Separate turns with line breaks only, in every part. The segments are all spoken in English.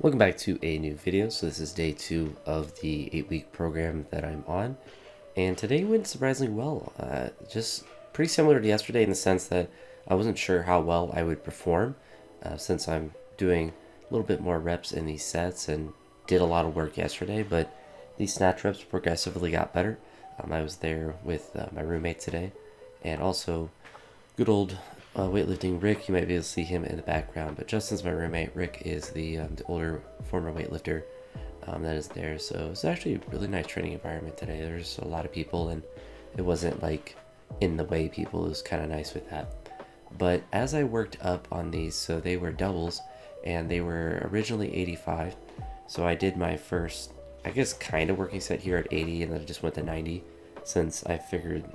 Welcome back to a new video. So this is day 2 of the 8-week program that I'm on, and today went surprisingly well. Just pretty similar to yesterday in the sense that I wasn't sure how well I would perform since I'm doing a little bit more reps in these sets and did a lot of work yesterday, but these snatch reps progressively got better. I was there with my roommate today, and also good old weightlifting Rick. You might be able to see him in the background, but Justin's my roommate. Rick is the older former weightlifter that is there. So it's actually a really nice training environment today. There's a lot of people, and it wasn't like in the way people. It was kind of nice with that. But as I worked up on these, so they were doubles, and they were originally 85. So I did my first, I guess, kind of working set here at 80, and then I just went to 90, since I figured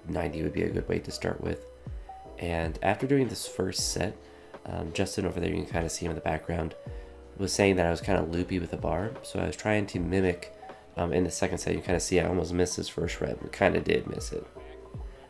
90 would be a good weight to start with. And after doing this first set, Justin over there, you can kind of see him in the background, was saying that I was kind of loopy with the bar. So I was trying to mimic in the second set. You kind of see I almost missed this first rep. I kind of did miss it.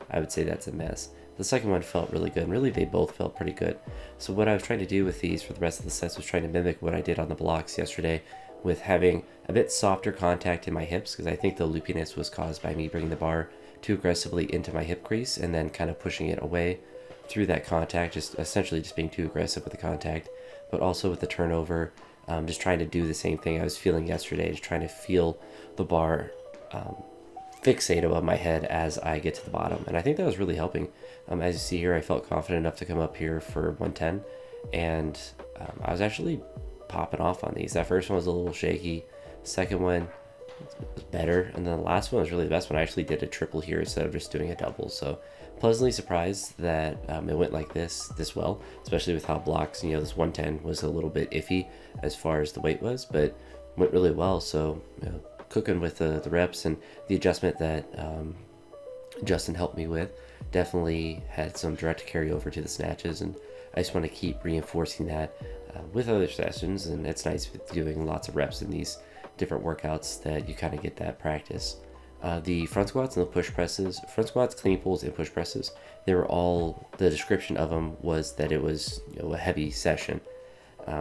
I would say that's a mess. The second one felt really good, and really they both felt pretty good. So what I was trying to do with these for the rest of the sets was trying to mimic what I did on the blocks yesterday, with having a bit softer contact in my hips, because I think the loopiness was caused by me bringing the bar too aggressively into my hip crease and then kind of pushing it away through that contact, just essentially just being too aggressive with the contact, but also with the turnover, just trying to do the same thing I was feeling yesterday, just trying to feel the bar fixate above my head as I get to the bottom. And I think that was really helping. As you see here, I felt confident enough to come up here for 110, and I was actually popping off on these. That first one was a little shaky, second one was better, and then the last one was really the best one. I actually did a triple here instead of just doing a double, so pleasantly surprised that it went like this well, especially with how blocks, this 110 was a little bit iffy as far as the weight was, but went really well. So cooking with the reps and the adjustment that Justin helped me with definitely had some direct carryover to the snatches, and I just want to keep reinforcing that with other sessions. And it's nice doing lots of reps in these different workouts that you kind of get that practice. The front squats and the push presses, front squats, clean pulls, and push presses, they were all, the description of them was that it was a heavy session.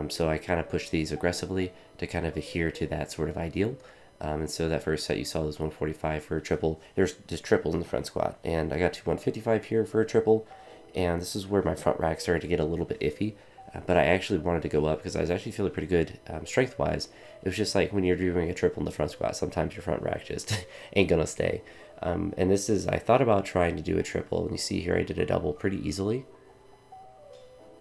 So I kind of pushed these aggressively to kind of adhere to that sort of ideal. And so that first set you saw was 145 for a triple. There's just triples in the front squat, and I got to 155 here for a triple, and this is where my front rack started to get a little bit iffy. But I actually wanted to go up because I was actually feeling pretty good strength-wise. It was just like when you're doing a triple in the front squat, sometimes your front rack just ain't gonna stay. And this is, I thought about trying to do a triple, and you see here I did a double pretty easily.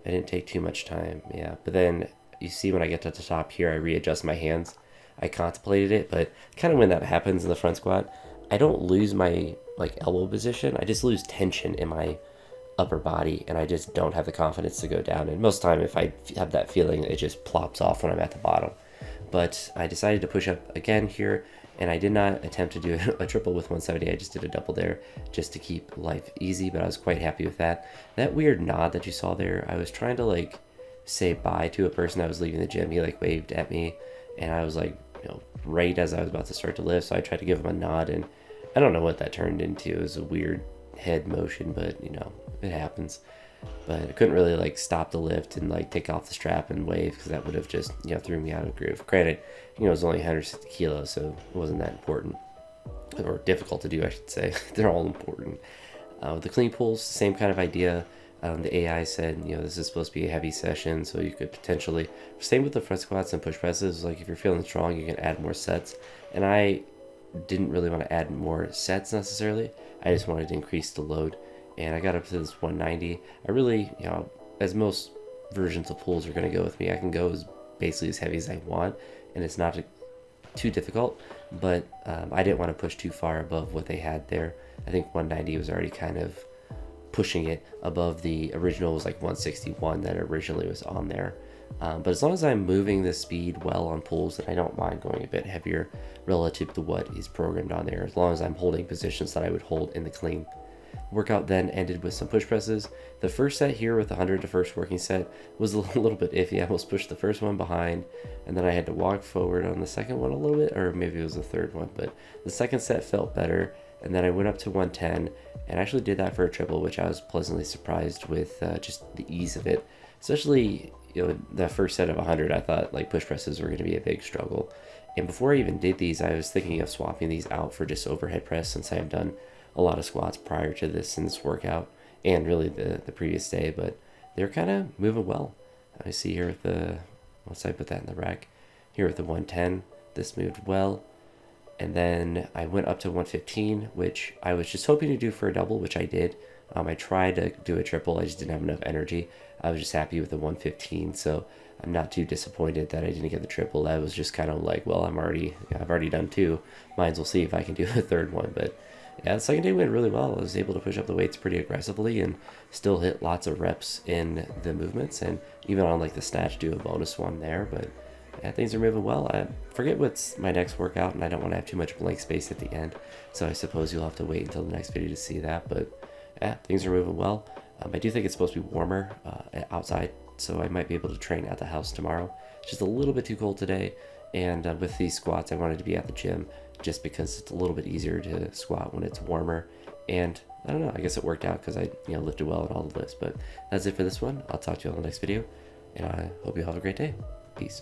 I didn't take too much time, yeah. But then you see when I get to the top here, I readjust my hands. I contemplated it, but kind of when that happens in the front squat, I don't lose my elbow position. I just lose tension in my upper body, and I just don't have the confidence to go down. And most of the time, if I have that feeling, it just plops off when I'm at the bottom. But I decided to push up again here, and I did not attempt to do a triple with 170. I just did a double there just to keep life easy, but I was quite happy with that. That weird nod that you saw there, I was trying to say bye to a person that was leaving the gym. He waved at me, and I was right as I was about to start to lift, so I tried to give him a nod, and I don't know what that turned into. It was a weird head motion, but it happens. But I couldn't really stop the lift and take off the strap and wave, because that would have just threw me out of groove. Granted, it was only 160 kilos, so it wasn't that important, or difficult to do, I should say. They're all important. The clean pulls, same kind of idea. The AI said, this is supposed to be a heavy session, so you could potentially, same with the front squats and push presses, if you're feeling strong, you can add more sets. And I didn't really want to add more sets necessarily. I just wanted to increase the load, and I got up to this 190. I really, as most versions of pulls are going to go with me, I can go basically as heavy as I want, and it's not too difficult, but I didn't want to push too far above what they had there. I think 190 was already kind of pushing it above the original, was 161 that originally was on there. But as long as I'm moving the speed well on pulls, then I don't mind going a bit heavier relative to what is programmed on there, as long as I'm holding positions that I would hold in the clean. Workout then ended with some push presses. The first set here with 100, the first working set, was a little bit iffy. I almost pushed the first one behind, and then I had to walk forward on the second one a little bit, or maybe it was the third one, but the second set felt better. And then I went up to 110 and actually did that for a triple, which I was pleasantly surprised with just the ease of it. Especially, the first set of 100, I thought like push presses were going to be a big struggle. And before I even did these, I was thinking of swapping these out for just overhead press, since I have done a lot of squats prior to this in this workout and really the previous day, but they're kind of moving well. I see here with the, once I put that in the rack, here with the 110, this moved well. And then I went up to 115, which I was just hoping to do for a double, which I did. I tried to do a triple, I just didn't have enough energy. I was just happy with the 115, so I'm not too disappointed that I didn't get the triple. I was just kind of like, well, I've already done two. Might as well see if I can do a third one. But yeah, the second day went really well. I was able to push up the weights pretty aggressively and still hit lots of reps in the movements, and even on like the snatch, do a bonus one there. But yeah, things are moving well. I forget what's my next workout, and I don't want to have too much blank space at the end, so I suppose you'll have to wait until the next video to see that. But yeah, things are moving well. I do think it's supposed to be warmer outside, so I might be able to train at the house tomorrow. It's just a little bit too cold today, and with these squats, I wanted to be at the gym just because it's a little bit easier to squat when it's warmer. And I don't know, I guess it worked out because I lifted well in all the lifts. But that's it for this one. I'll talk to you on the next video, and I hope you all have a great day. Peace.